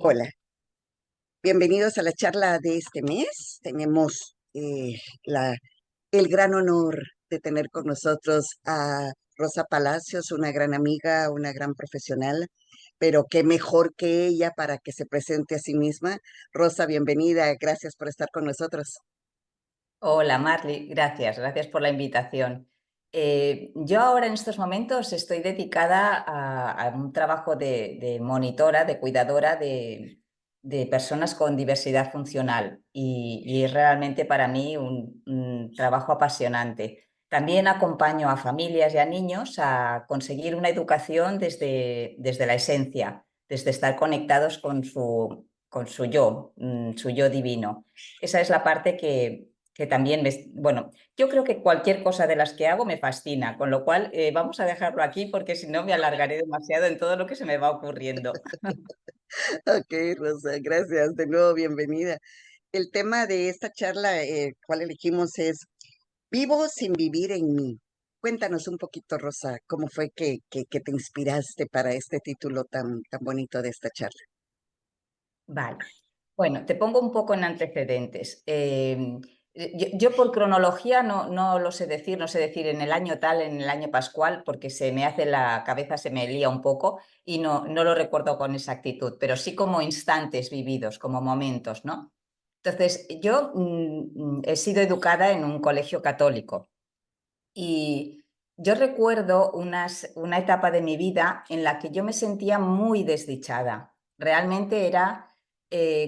Hola, bienvenidos a la charla de este mes. Tenemos el gran honor de tener con nosotros a Rosa Palacios, una gran amiga, una gran profesional, pero qué mejor que ella para que se presente a sí misma. Rosa, bienvenida, gracias por estar con nosotros. Hola Marly, gracias por la invitación. Yo ahora en estos momentos estoy dedicada a un trabajo de monitora, de cuidadora de personas con diversidad funcional y es realmente para mí un trabajo apasionante. También acompaño a familias y a niños a conseguir una educación desde la esencia, desde estar conectados con su yo, su yo divino. Esa es la parte que también, bueno, yo creo que cualquier cosa de las que hago me fascina, con lo cual vamos a dejarlo aquí porque si no me alargaré demasiado en todo lo que se me va ocurriendo. Ok, Rosa, gracias, de nuevo bienvenida. El tema de esta charla, cual elegimos es Vivo sin vivir en mí. Cuéntanos un poquito, Rosa, cómo fue que te inspiraste para este título tan bonito de esta charla. Vale. Bueno, te pongo un poco en antecedentes. Yo por cronología no lo sé decir, no sé decir en el año tal, en el año pascual, porque se me hace la cabeza, se me lía un poco y no lo recuerdo con exactitud, pero sí como instantes vividos, como momentos, ¿no? Entonces, yo he sido educada en un colegio católico y yo recuerdo una etapa de mi vida en la que yo me sentía muy desdichada. Realmente era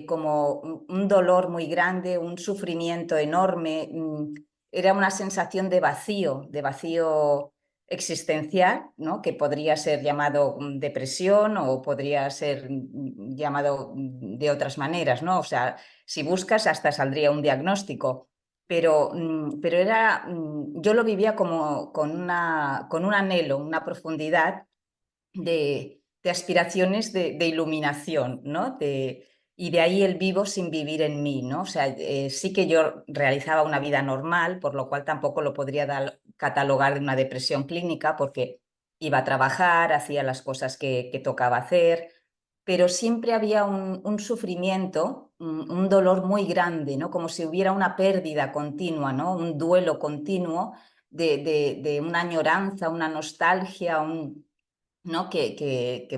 como un dolor muy grande, un sufrimiento enorme, era una sensación de vacío existencial, ¿no? Que podría ser llamado depresión o podría ser llamado de otras maneras, ¿no? O sea, si buscas hasta saldría un diagnóstico, pero era, yo lo vivía como con un anhelo, una profundidad de aspiraciones de iluminación, ¿no? Y de ahí el vivo sin vivir en mí, ¿no? O sea, sí que yo realizaba una vida normal, por lo cual tampoco lo podría catalogar de una depresión clínica, porque iba a trabajar, hacía las cosas que tocaba hacer, pero siempre había un sufrimiento, un dolor muy grande, ¿no? Como si hubiera una pérdida continua, ¿no? Un duelo continuo de una añoranza, una nostalgia, ¿no?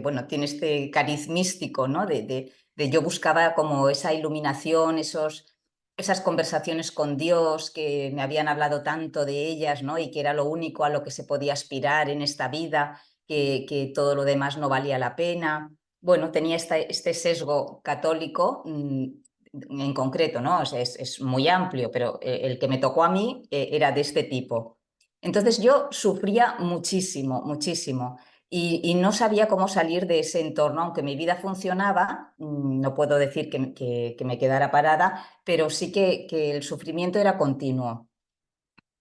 Bueno, tiene este cariz místico, ¿no? De yo buscaba como esa iluminación, esas conversaciones con Dios que me habían hablado tanto de ellas, ¿no? Y que era lo único a lo que se podía aspirar en esta vida, que todo lo demás no valía la pena. Bueno, tenía este sesgo católico en concreto, ¿no? O sea, es muy amplio, pero el que me tocó a mí era de este tipo. Entonces yo sufría muchísimo, muchísimo y no sabía cómo salir de ese entorno, aunque mi vida funcionaba, no puedo decir que me quedara parada, pero sí que el sufrimiento era continuo.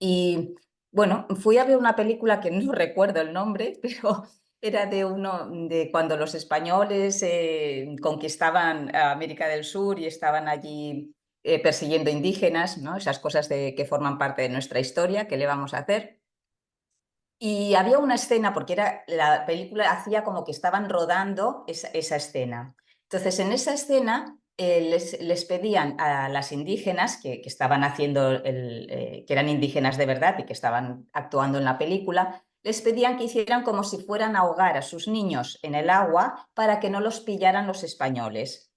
Y bueno, fui a ver una película que no recuerdo el nombre, pero era de cuando los españoles conquistaban a América del Sur y estaban allí persiguiendo indígenas, ¿no? Esas cosas que forman parte de nuestra historia, ¿qué le vamos a hacer? Y había una escena, porque la película hacía como que estaban rodando esa escena. Entonces, en esa escena les pedían a las indígenas que estaban haciendo, que eran indígenas de verdad y que estaban actuando en la película, les pedían que hicieran como si fueran a ahogar a sus niños en el agua para que no los pillaran los españoles.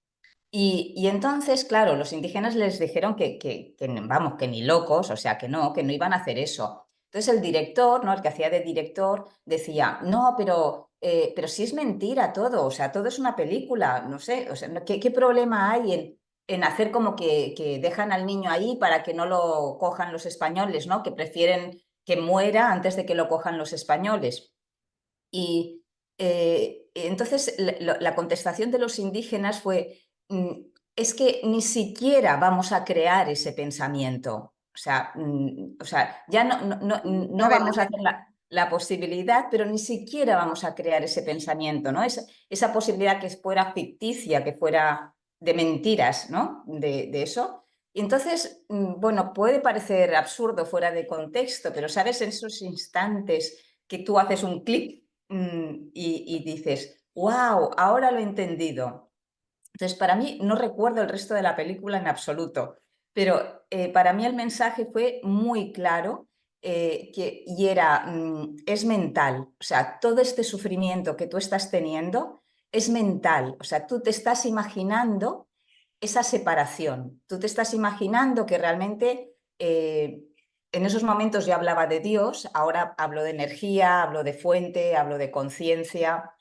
Y entonces, claro, los indígenas les dijeron vamos, que ni locos, o sea, que no iban a hacer eso. Entonces el director, ¿no? El que hacía de director, decía, no, pero si es mentira todo, o sea, todo es una película, no sé, o sea, ¿qué problema hay en hacer como que dejan al niño ahí para que no lo cojan los españoles, ¿no? Que prefieren que muera antes de que lo cojan los españoles. Y entonces la contestación de los indígenas fue, es que ni siquiera vamos a crear ese pensamiento. O sea, ya No no vale la vamos a hacer pena. la posibilidad, pero ni siquiera vamos a crear ese pensamiento, ¿no? Esa posibilidad que fuera ficticia, que fuera de mentiras, ¿no? De eso. Y entonces, bueno, puede parecer absurdo fuera de contexto, pero sabes, en esos instantes que tú haces un clic y dices, wow, ahora lo he entendido. Entonces, para mí, no recuerdo el resto de la película en absoluto, pero para mí el mensaje fue muy claro y era, es mental, o sea, todo este sufrimiento que tú estás teniendo es mental, o sea, tú te estás imaginando esa separación, tú te estás imaginando que realmente en esos momentos yo hablaba de Dios, ahora hablo de energía, hablo de fuente, hablo de conciencia.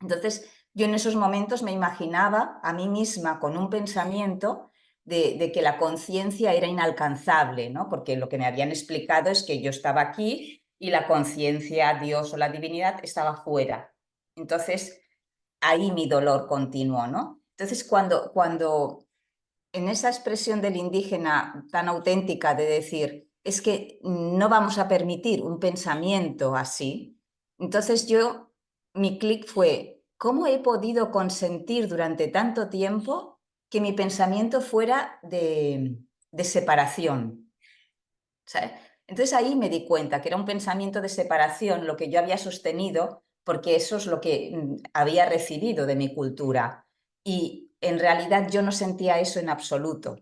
Entonces, yo en esos momentos me imaginaba a mí misma con un pensamiento de que la conciencia era inalcanzable, ¿no? Porque lo que me habían explicado es que yo estaba aquí y la conciencia, Dios o la divinidad estaba fuera. Entonces, ahí mi dolor continuó, ¿no? Entonces, cuando en esa expresión del indígena tan auténtica de decir, es que no vamos a permitir un pensamiento así, entonces mi clic fue, ¿cómo he podido consentir durante tanto tiempo que mi pensamiento fuera de separación? ¿Sabes? Entonces ahí me di cuenta que era un pensamiento de separación lo que yo había sostenido, porque eso es lo que había recibido de mi cultura. Y en realidad yo no sentía eso en absoluto.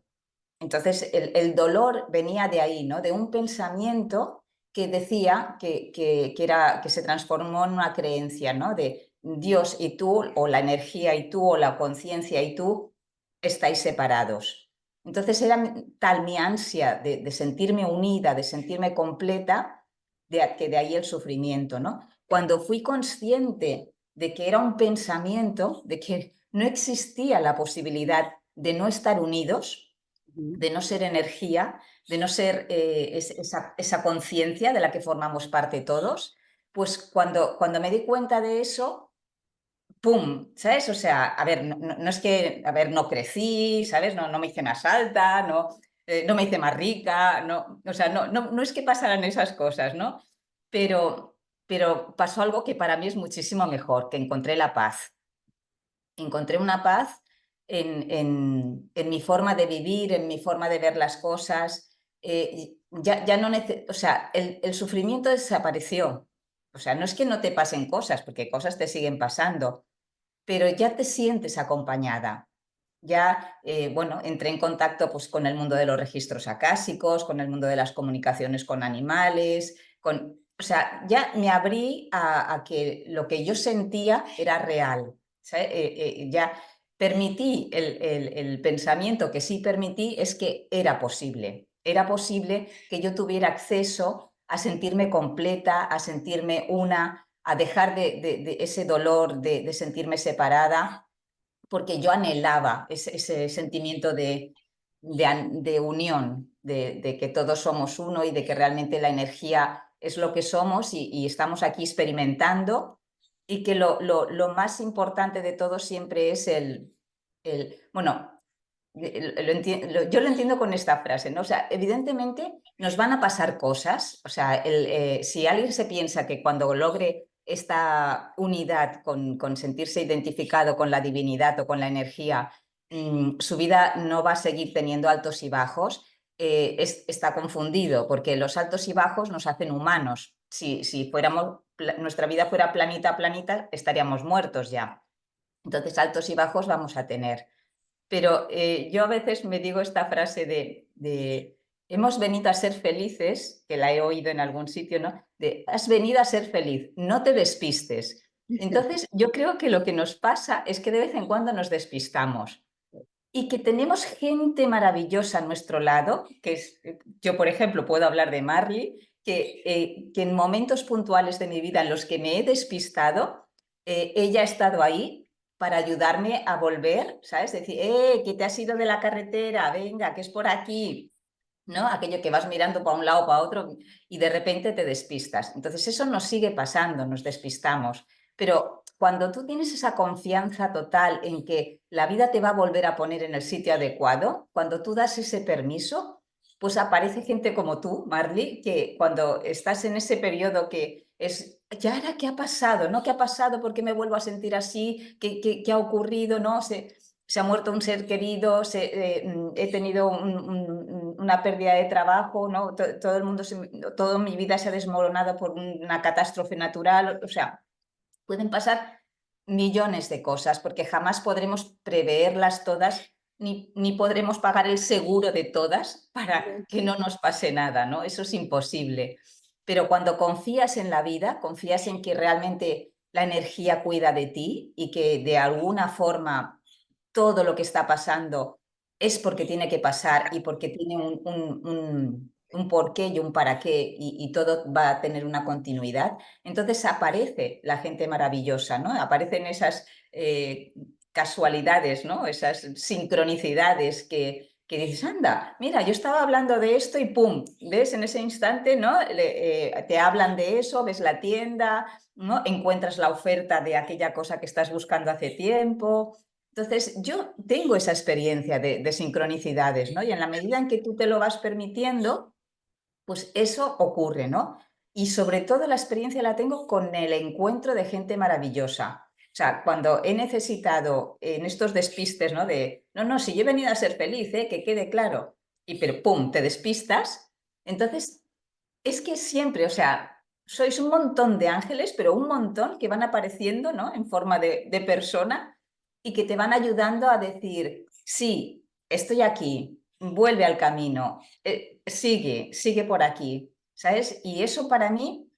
Entonces, el dolor venía de ahí, ¿no? De un pensamiento que decía que se transformó en una creencia, ¿no? De Dios y tú, o la energía y tú, o la conciencia y tú, estáis separados. Entonces, era tal mi ansia de sentirme unida, de sentirme completa, que de ahí el sufrimiento, ¿no? Cuando fui consciente de que era un pensamiento, de que no existía la posibilidad de no estar unidos, de no ser energía, de no ser esa conciencia de la que formamos parte todos, pues cuando me di cuenta de eso, ¡pum! ¿Sabes? O sea, a ver, no es que, a ver, no crecí, ¿sabes? No me hice más alta, no me hice más rica, no, o sea, no es que pasaran esas cosas, ¿no? Pero, pero pasó algo que para mí es muchísimo mejor, que encontré la paz. Encontré una paz en mi forma de vivir, en mi forma de ver las cosas. Ya no o sea, el sufrimiento desapareció. O sea, no es que no te pasen cosas, porque cosas te siguen pasando, pero ya te sientes acompañada. Ya, bueno, entré en contacto pues, con el mundo de los registros acásicos, con el mundo de las comunicaciones con animales, o sea, ya me abrí a que lo que yo sentía era real. ¿Sabes? Ya permití el pensamiento que sí permití es que era posible que yo tuviera acceso a sentirme completa, a sentirme una, a dejar de ese dolor de sentirme separada, porque yo anhelaba ese sentimiento de unión, de que todos somos uno y de que realmente la energía es lo que somos y estamos aquí experimentando, y que lo más importante de todo siempre es bueno, yo lo entiendo con esta frase, ¿no? O sea, evidentemente nos van a pasar cosas, o sea, si alguien se piensa que cuando logre esta unidad con sentirse identificado con la divinidad o con la energía, su vida no va a seguir teniendo altos y bajos, está confundido, porque los altos y bajos nos hacen humanos. Si nuestra vida fuera planita a planita, estaríamos muertos ya. Entonces, altos y bajos vamos a tener. Pero yo a veces me digo esta frase de hemos venido a ser felices, que la he oído en algún sitio, ¿no? De has venido a ser feliz, no te despistes. Entonces, yo creo que lo que nos pasa es que de vez en cuando nos despistamos y que tenemos gente maravillosa a nuestro lado, yo, por ejemplo, puedo hablar de Marley, que en momentos puntuales de mi vida en los que me he despistado, ella ha estado ahí para ayudarme a volver, ¿sabes? Decir, que te has ido de la carretera, venga, que es por aquí, ¿no? Aquello que vas mirando para un lado, para otro y de repente te despistas. Entonces eso nos sigue pasando, nos despistamos. Pero cuando tú tienes esa confianza total en que la vida te va a volver a poner en el sitio adecuado, cuando tú das ese permiso, pues aparece gente como tú, Marley, que cuando estás en ese periodo que es, ¿ya ahora qué ha pasado? ¿No? ¿Qué ha pasado? ¿Por qué me vuelvo a sentir así? ¿Qué ha ocurrido? ¿No? Se ha muerto un ser querido, he tenido una pérdida de trabajo, ¿no? Todo el mundo, toda mi vida se ha desmoronado por una catástrofe natural. O sea, pueden pasar millones de cosas, porque jamás podremos preverlas todas, ni podremos pagar el seguro de todas para que no nos pase nada, ¿no? Eso es imposible. Pero cuando confías en la vida, confías en que realmente la energía cuida de ti y que de alguna forma todo lo que está pasando es porque tiene que pasar y porque tiene un porqué y un para qué y todo va a tener una continuidad, entonces aparece la gente maravillosa, ¿no? Aparecen esas casualidades, ¿no? Esas sincronicidades que dices, anda, mira, yo estaba hablando de esto y ¡pum! ¿Ves? En ese instante, ¿no? Te hablan de eso, ves la tienda, ¿no? Encuentras la oferta de aquella cosa que estás buscando hace tiempo. Entonces, yo tengo esa experiencia de sincronicidades, ¿no? Y en la medida en que tú te lo vas permitiendo, pues eso ocurre, ¿no? Y sobre todo la experiencia la tengo con el encuentro de gente maravillosa. O sea, cuando he necesitado en estos despistes, ¿no? De, no, no, si yo he venido a ser feliz, ¿eh? Que quede claro. Y pero, ¡pum!, te despistas. Entonces, es que siempre, o sea, sois un montón de ángeles, pero un montón que van apareciendo, ¿no? En forma de persona y que te van ayudando a decir, sí, estoy aquí, vuelve al camino, sigue por aquí, ¿sabes? Y eso para mí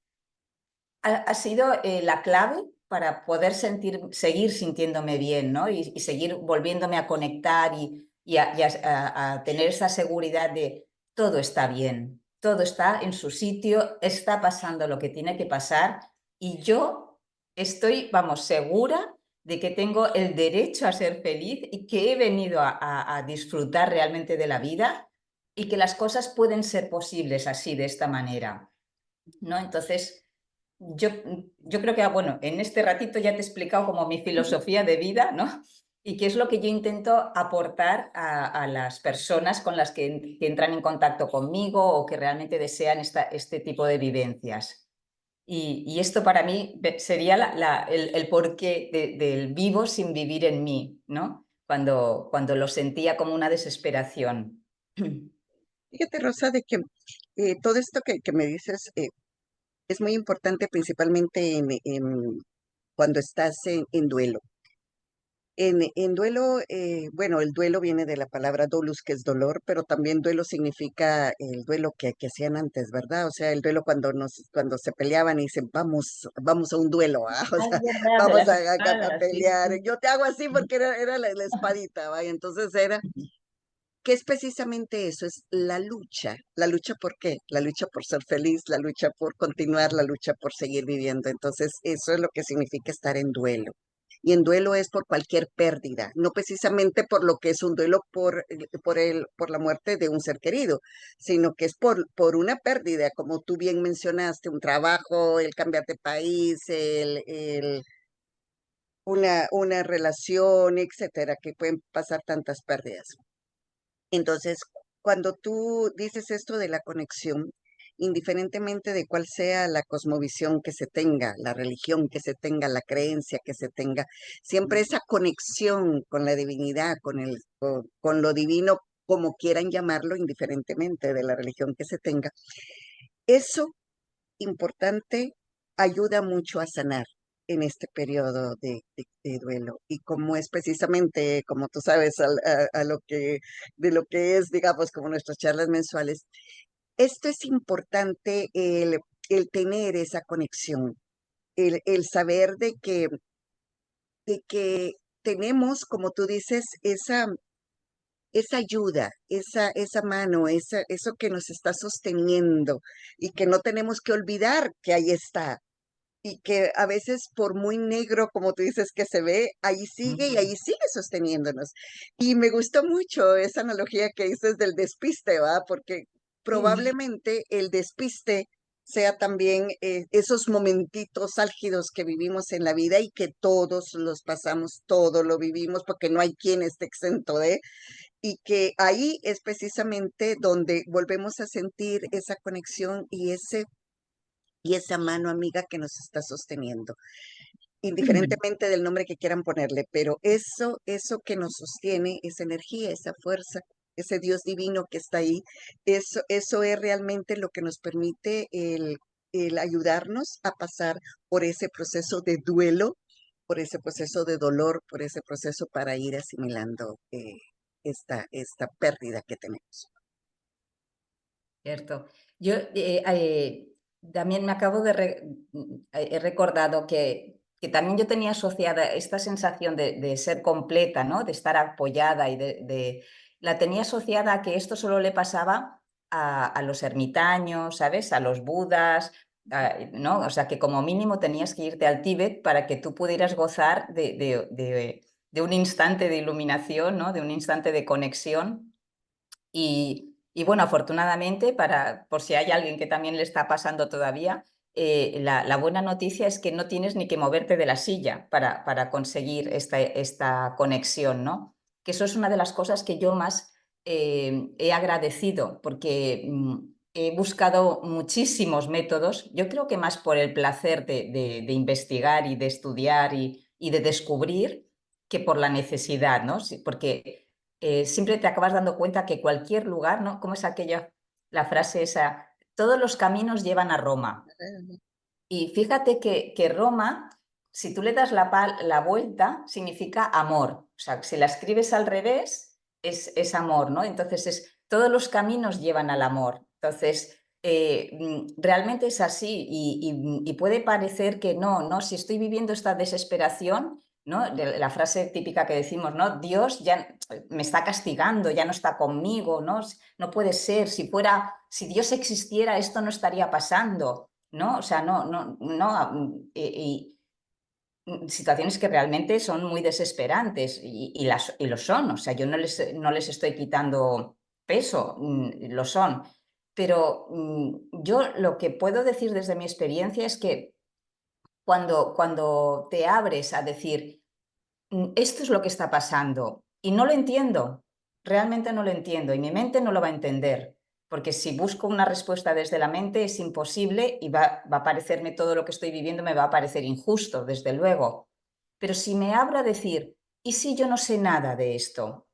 ha sido la clave para poder seguir sintiéndome bien, ¿no? Y seguir volviéndome a conectar y a tener esa seguridad de todo está bien, todo está en su sitio, está pasando lo que tiene que pasar y yo estoy, vamos, segura de que tengo el derecho a ser feliz y que he venido a disfrutar realmente de la vida y que las cosas pueden ser posibles así, de esta manera, ¿no? Entonces, yo creo que, bueno, en este ratito ya te he explicado como mi filosofía de vida, ¿no? Y qué es lo que yo intento aportar a las personas con las que entran en contacto conmigo o que realmente desean este tipo de vivencias. Y esto para mí sería el porqué del vivo sin vivir en mí, ¿no? Cuando lo sentía como una desesperación. Fíjate, Rosa, de que todo esto que me dices es muy importante principalmente cuando estás en duelo. En duelo, bueno, el duelo viene de la palabra dolus, que es dolor, pero también duelo significa el duelo que hacían antes, ¿verdad? O sea, el duelo cuando se peleaban y dicen, vamos a un duelo, ¿ah? O Ah, sea, es verdad, de vamos las a espadas, sí, pelear. sí. Yo te hago así porque era la espadita, ¿va? Y entonces era, ¿qué es precisamente eso? Es la lucha. ¿La lucha por qué? La lucha por ser feliz, la lucha por continuar, la lucha por seguir viviendo. Entonces, eso es lo que significa estar en duelo. Y en duelo es por cualquier pérdida, no precisamente por lo que es un duelo por la muerte de un ser querido, sino que es por una pérdida, como tú bien mencionaste, un trabajo, el cambiar de país, una relación, etcétera, que pueden pasar tantas pérdidas. Entonces, cuando tú dices esto de la conexión, indiferentemente de cuál sea la cosmovisión que se tenga, la religión que se tenga, la creencia que se tenga, siempre esa conexión con la divinidad, con lo divino, como quieran llamarlo, indiferentemente de la religión que se tenga, eso importante ayuda mucho a sanar en este periodo de duelo. Y como es precisamente, como tú sabes, de lo que es, digamos, como nuestras charlas mensuales, esto es importante el tener esa conexión, el saber de que tenemos, como tú dices, esa ayuda, esa mano, eso que nos está sosteniendo y que no tenemos que olvidar que ahí está y que a veces por muy negro como tú dices que se ve, ahí sigue y ahí sigue sosteniéndonos. Y me gustó mucho esa analogía que dices del despiste, ¿va? Porque Sí. probablemente el despiste sea también esos momentitos álgidos que vivimos en la vida y que todos los pasamos, todos lo vivimos, porque no hay quien esté exento de, y que ahí es precisamente donde volvemos a sentir esa conexión y esa mano amiga que nos está sosteniendo, indiferentemente del nombre que quieran ponerle, pero eso que nos sostiene, esa energía, esa fuerza, ese Dios divino que está ahí, eso es realmente lo que nos permite el ayudarnos a pasar por ese proceso de duelo por ese proceso de dolor, por ese proceso para ir asimilando esta pérdida que tenemos. Cierto. Yo también me acabo de he recordado que también yo tenía asociada esta sensación de ser completa, ¿no? De estar apoyada y la tenía asociada a que esto solo le pasaba a los ermitaños, ¿sabes? A los budas, ¿no? O sea, que como mínimo tenías que irte al Tíbet para que tú pudieras gozar de un instante de iluminación, ¿no? De un instante de conexión. Y bueno, afortunadamente, por si hay alguien que también le está pasando todavía, la buena noticia es que no tienes ni que moverte de la silla para conseguir esta conexión, ¿no? Que eso es una de las cosas que yo más he agradecido, porque he buscado muchísimos métodos, yo creo que más por el placer de investigar y de estudiar y de descubrir que por la necesidad, ¿no? Sí, porque siempre te acabas dando cuenta que cualquier lugar, ¿no? ¿Cómo es aquella, la frase esa? Todos los caminos llevan a Roma. Y fíjate que Roma, si tú le das la vuelta, significa amor. O sea, si la escribes al revés, es amor, ¿no? Entonces, todos los caminos llevan al amor. Entonces, realmente es así y puede parecer que no, ¿no? Si estoy viviendo esta desesperación, ¿no? La frase típica que decimos, ¿no? Dios ya me está castigando, ya no está conmigo, ¿no? No puede ser, si Dios existiera, esto no estaría pasando. ¿No? O sea, no, situaciones que realmente son muy desesperantes y lo son, o sea, yo no les estoy quitando peso, lo son, pero yo lo que puedo decir desde mi experiencia es que cuando te abres a decir, esto es lo que está pasando y no lo entiendo, realmente no lo entiendo y mi mente no lo va a entender, porque si busco una respuesta desde la mente es imposible y va a parecerme todo lo que estoy viviendo, me va a parecer injusto, desde luego. Pero si me abro a decir, ¿y si yo no sé nada de esto?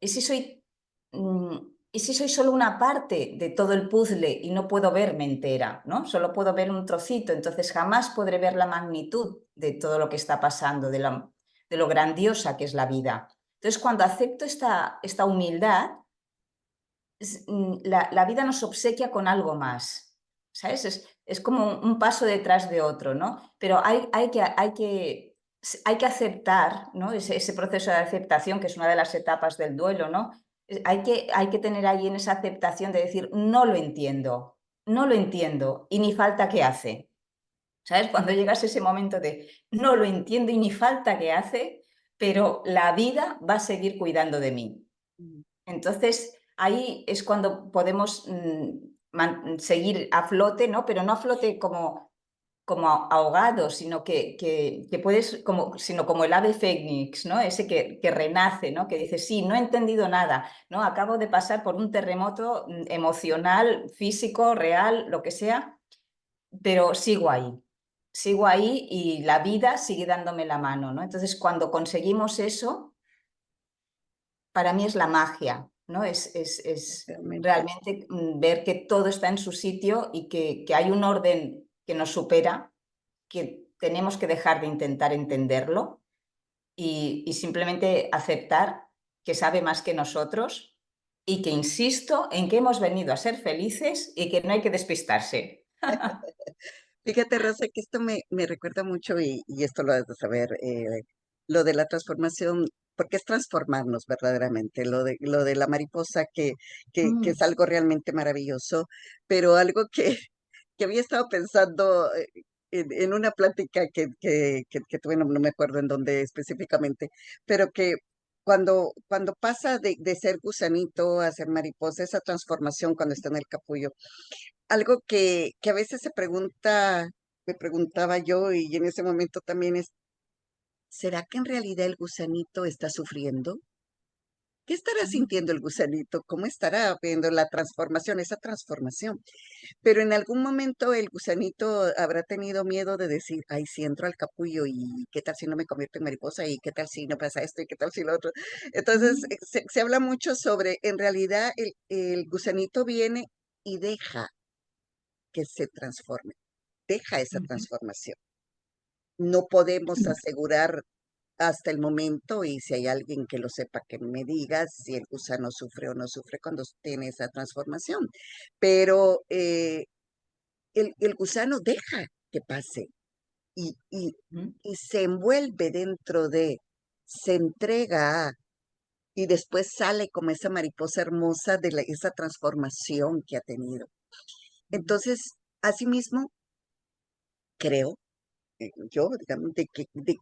Mm, ¿Y si soy solo una parte de todo el puzzle y no puedo verme entera, ¿no? Solo puedo ver un trocito, entonces jamás podré ver la magnitud de todo lo que está pasando, de lo grandiosa que es la vida. Entonces, cuando acepto esta humildad, la vida nos obsequia con algo más, ¿sabes? Es como un paso detrás de otro, ¿no? Pero hay que aceptar, ¿no? Ese proceso de aceptación, que es una de las etapas del duelo, ¿no? Hay que tener ahí en esa aceptación de decir, no lo entiendo y ni falta que hace. ¿Sabes? Cuando llegas a ese momento de no lo entiendo y ni falta que hace, pero la vida va a seguir cuidando de mí. Entonces, ahí es cuando podemos seguir a flote, ¿no? Pero no a flote como ahogado, sino que puedes, sino como el ave fénix, ¿no? Ese que renace, ¿no? Que dice, sí, no he entendido nada, ¿no? Acabo de pasar por un terremoto emocional, físico, real, lo que sea, pero sigo ahí y la vida sigue dándome la mano, ¿no? Entonces, cuando conseguimos eso, para mí es la magia, ¿no? Es Realmente. realmente ver que todo está en su sitio y que hay un orden que nos supera, que tenemos que dejar de intentar entenderlo y simplemente aceptar que sabe más que nosotros y que insisto en que hemos venido a ser felices y que no hay que despistarse. Fíjate, Rosa, que esto me recuerda mucho, y esto lo has de saber, lo de la transformación, porque es transformarnos verdaderamente, lo de la mariposa, que Mm, es algo realmente maravilloso, pero algo que había estado pensando en una plática que tuve, no me acuerdo en dónde específicamente, pero que cuando pasa de ser gusanito a ser mariposa, esa transformación cuando está en el capullo, algo que a veces me preguntaba yo y en ese momento también es, ¿será que en realidad el gusanito está sufriendo? ¿Qué estará mm, sintiendo el gusanito? ¿Cómo estará viendo la transformación, esa transformación? Pero en algún momento el gusanito habrá tenido miedo de decir, ay, si entro al capullo y qué tal si no me convierto en mariposa y qué tal si no pasa esto y qué tal si lo otro. Entonces, mm, se habla mucho sobre, en realidad, el gusanito viene y deja que se transforme, deja esa ujú. transformación. No podemos asegurar hasta el momento, y si hay alguien que lo sepa, que me diga si el gusano sufre o no sufre cuando tiene esa transformación. Pero el gusano deja que pase y, y, Ujú, y se envuelve dentro de, se entrega a, y después sale como esa mariposa hermosa de esa transformación que ha tenido. ujú, Entonces, asimismo, creo yo, digamos, de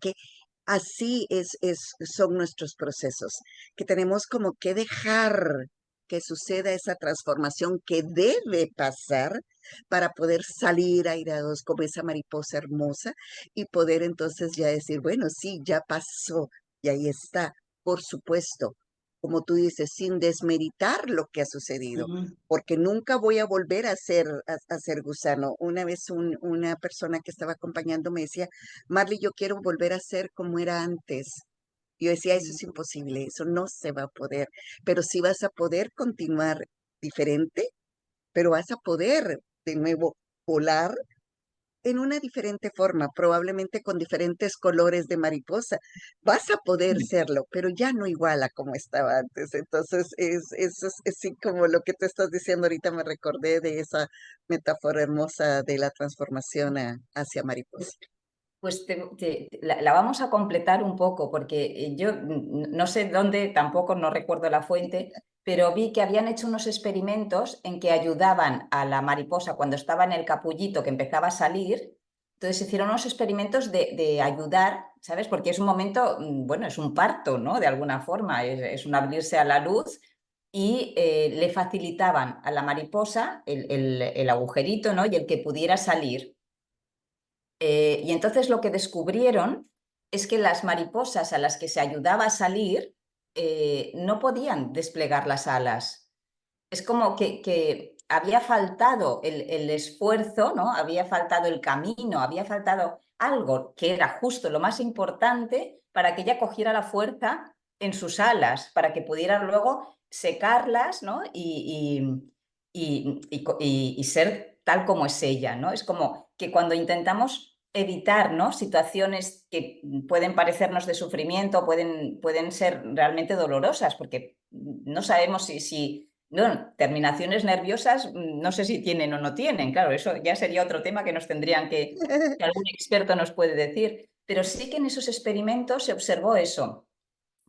que así son nuestros procesos, que tenemos como que dejar que suceda esa transformación que debe pasar para poder salir airados como esa mariposa hermosa y poder entonces ya decir, bueno, sí, ya pasó y ahí está, por supuesto, como tú dices, sin desmeritar lo que ha sucedido, ujú. porque nunca voy a volver a ser gusano. Una vez una persona que estaba acompañando me decía, Marley, yo quiero volver a ser como era antes. Yo decía, eso es imposible, eso no se va a poder, pero sí vas a poder continuar diferente, pero vas a poder de nuevo volar en una diferente forma, probablemente con diferentes colores de mariposa. Vas a poder serlo, pero ya no igual a como estaba antes. Entonces, es sí como lo que tú estás diciendo ahorita, me recordé de esa metáfora hermosa de la transformación hacia mariposa. Pues la vamos a completar un poco, porque yo no sé dónde, tampoco no recuerdo la fuente, pero vi que habían hecho unos experimentos en que ayudaban a la mariposa cuando estaba en el capullito que empezaba a salir. Entonces hicieron unos experimentos de ayudar, ¿sabes? Porque es un momento, bueno, es un parto, ¿no? De alguna forma, es un abrirse a la luz y le facilitaban a la mariposa el agujerito, ¿no? Y el que pudiera salir. Y entonces lo que descubrieron es que las mariposas a las que se ayudaba a salir no podían desplegar las alas. Es como que había faltado el esfuerzo, ¿no? Había faltado el camino, había faltado algo que era justo lo más importante para que ella cogiera la fuerza en sus alas, para que pudiera luego secarlas, ¿no? Y ser tal como es ella, ¿no? Es como que cuando intentamos evitar, ¿no? Situaciones que pueden parecernos de sufrimiento, pueden ser realmente dolorosas, porque no sabemos si no, terminaciones nerviosas, no sé si tienen o no tienen, claro, eso ya sería otro tema que nos tendrían que algún experto nos puede decir, pero sí que en esos experimentos se observó eso,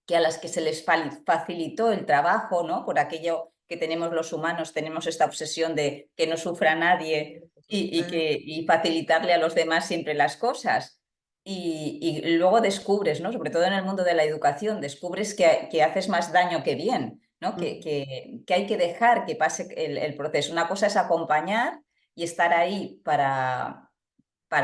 que a las que se les facilitó el trabajo, ¿no? Por aquello que tenemos los humanos, tenemos esta obsesión de que no sufra nadie y facilitarle a los demás siempre las cosas. Y luego descubres, ¿no? Sobre todo en el mundo de la educación, descubres que haces más daño que bien, ¿no? Que hay que dejar que pase el proceso. Una cosa es acompañar y estar ahí para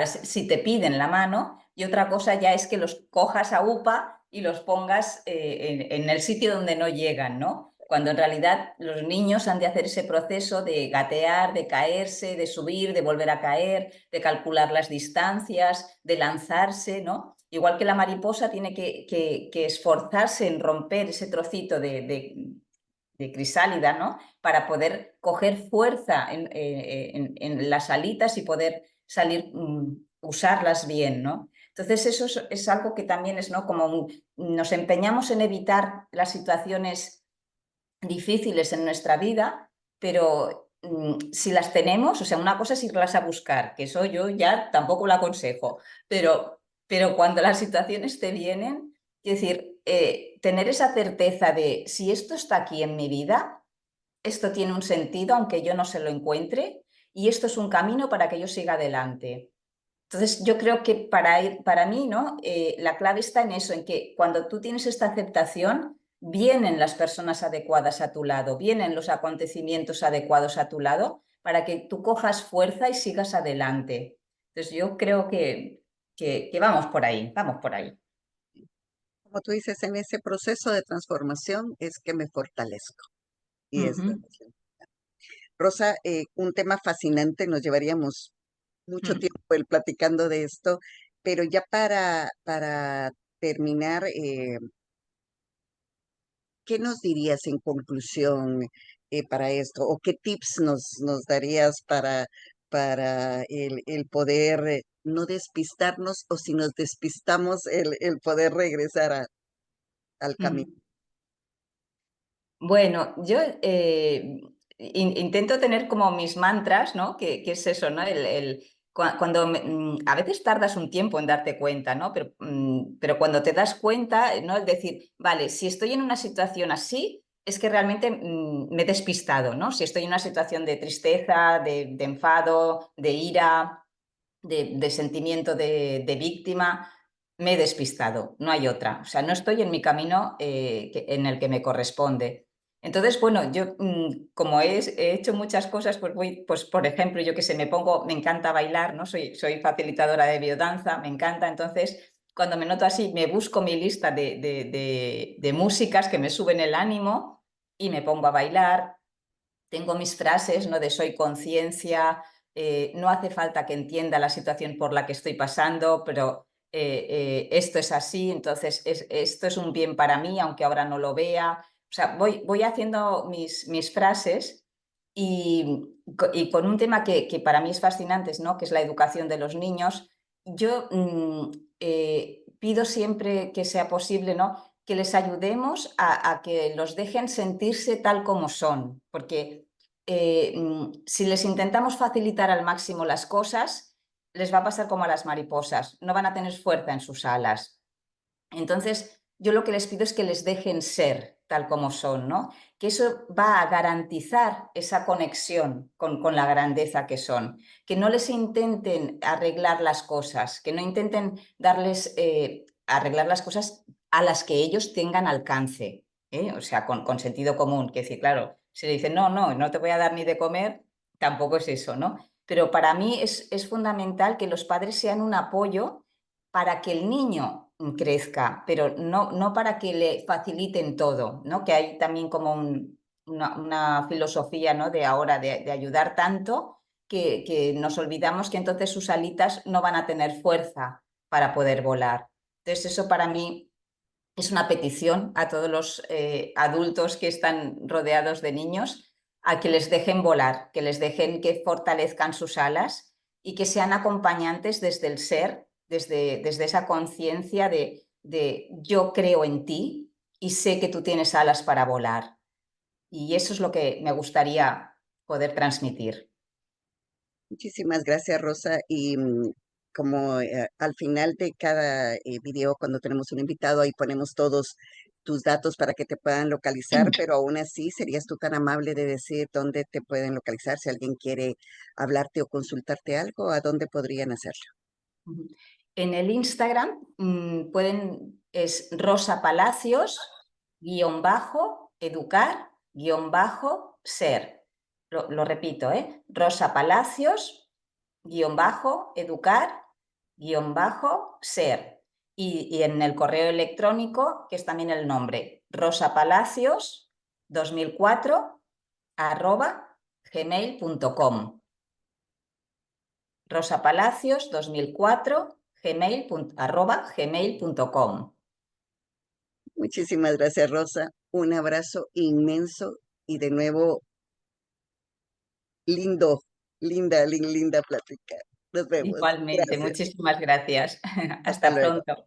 si te piden la mano, y otra cosa ya es que los cojas a UPA y los pongas en el sitio donde no llegan, ¿no? Cuando en realidad los niños han de hacer ese proceso de gatear, de caerse, de subir, de volver a caer, de calcular las distancias, de lanzarse, ¿no? Igual que la mariposa tiene que esforzarse en romper ese trocito de crisálida, ¿no? Para poder coger fuerza en las alitas y poder salir, usarlas bien, ¿no? Entonces eso es algo que también es, ¿no? Como nos empeñamos en evitar las situaciones difíciles en nuestra vida, pero si las tenemos, o sea, una cosa es irlas a buscar, que eso yo ya tampoco lo aconsejo, pero cuando las situaciones te vienen, es decir, tener esa certeza de si esto está aquí en mi vida, esto tiene un sentido aunque yo no se lo encuentre y esto es un camino para que yo siga adelante. Entonces, yo creo que para mí, ¿no? La clave está en eso, en que cuando tú tienes esta aceptación, vienen las personas adecuadas a tu lado, vienen los acontecimientos adecuados a tu lado para que tú cojas fuerza y sigas adelante. Entonces, yo creo que vamos por ahí, vamos por ahí. Como tú dices, en ese proceso de transformación es que me fortalezco. Y es Ujú, Rosa, un tema fascinante, nos llevaríamos mucho ujú. tiempo el platicando de esto, pero ya para terminar, ¿qué nos dirías en conclusión para esto? ¿O qué tips nos darías para el poder no despistarnos o si nos despistamos el poder regresar al camino. Mm. Bueno, yo intento tener como mis mantras, ¿no? Que es eso, ¿no? Cuando a veces tardas un tiempo en darte cuenta, ¿no? Pero cuando te das cuenta, ¿no? El decir, vale, si estoy en una situación así, es que realmente me he despistado, ¿no? Si estoy en una situación de tristeza, de enfado, de ira, de sentimiento de víctima, me he despistado, no hay otra. O sea, no estoy en mi camino en el que me corresponde. Entonces, bueno, yo como he hecho muchas cosas, pues voy, pues por ejemplo, yo que sé, me encanta bailar, ¿no? Soy facilitadora de biodanza, me encanta, entonces cuando me noto así, me busco mi lista de músicas que me suben el ánimo y me pongo a bailar. Tengo mis frases, ¿no? De soy conciencia, no hace falta que entienda la situación por la que estoy pasando, pero esto es así, entonces esto es un bien para mí, aunque ahora no lo vea. O sea, voy haciendo mis frases y con un tema que para mí es fascinante, ¿no? Que es la educación de los niños. Yo pido siempre que sea posible, ¿no? Que les ayudemos a que los dejen sentirse tal como son, porque si les intentamos facilitar al máximo las cosas, les va a pasar como a las mariposas, no van a tener fuerza en sus alas. Entonces, yo lo que les pido es que les dejen ser tal como son, ¿no? Que eso va a garantizar esa conexión con la grandeza que son, que no les intenten arreglar las cosas, que no intenten darles, arreglar las cosas a las que ellos tengan alcance, ¿eh? O sea, con sentido común, que decir, claro, si le dicen, no, no, no te voy a dar ni de comer, tampoco es eso, ¿no? Pero para mí es fundamental que los padres sean un apoyo para que el niño crezca, pero no para que le faciliten todo, ¿no? Que hay también como una filosofía, ¿no? De ahora de ayudar tanto que nos olvidamos que entonces sus alitas no van a tener fuerza para poder volar. Entonces eso para mí es una petición a todos los adultos que están rodeados de niños a que les dejen volar, que les dejen que fortalezcan sus alas y que sean acompañantes desde el ser, desde esa conciencia de yo creo en ti y sé que tú tienes alas para volar. Y eso es lo que me gustaría poder transmitir. Muchísimas gracias, Rosa. Y como al final de cada video, cuando tenemos un invitado, ahí ponemos todos tus datos para que te puedan localizar, pero aún así, ¿serías tú tan amable de decir dónde te pueden localizar? Si alguien quiere hablarte o consultarte algo, ¿a dónde podrían hacerlo? En el Instagram es Rosa Palacios, guión bajo, educar, guión bajo, ser. Lo repito, ¿eh? Rosa Palacios, guión bajo, educar, guión bajo, ser. Y en el correo electrónico, que es también el nombre, rosapalacios 2004 arroba gmail.com. Rosapalacios 2004 gmail.com. Muchísimas gracias, Rosa. Un abrazo inmenso y de nuevo, linda plática. Nos vemos. Igualmente, Gracias. muchísimas gracias. Hasta Hasta luego. pronto.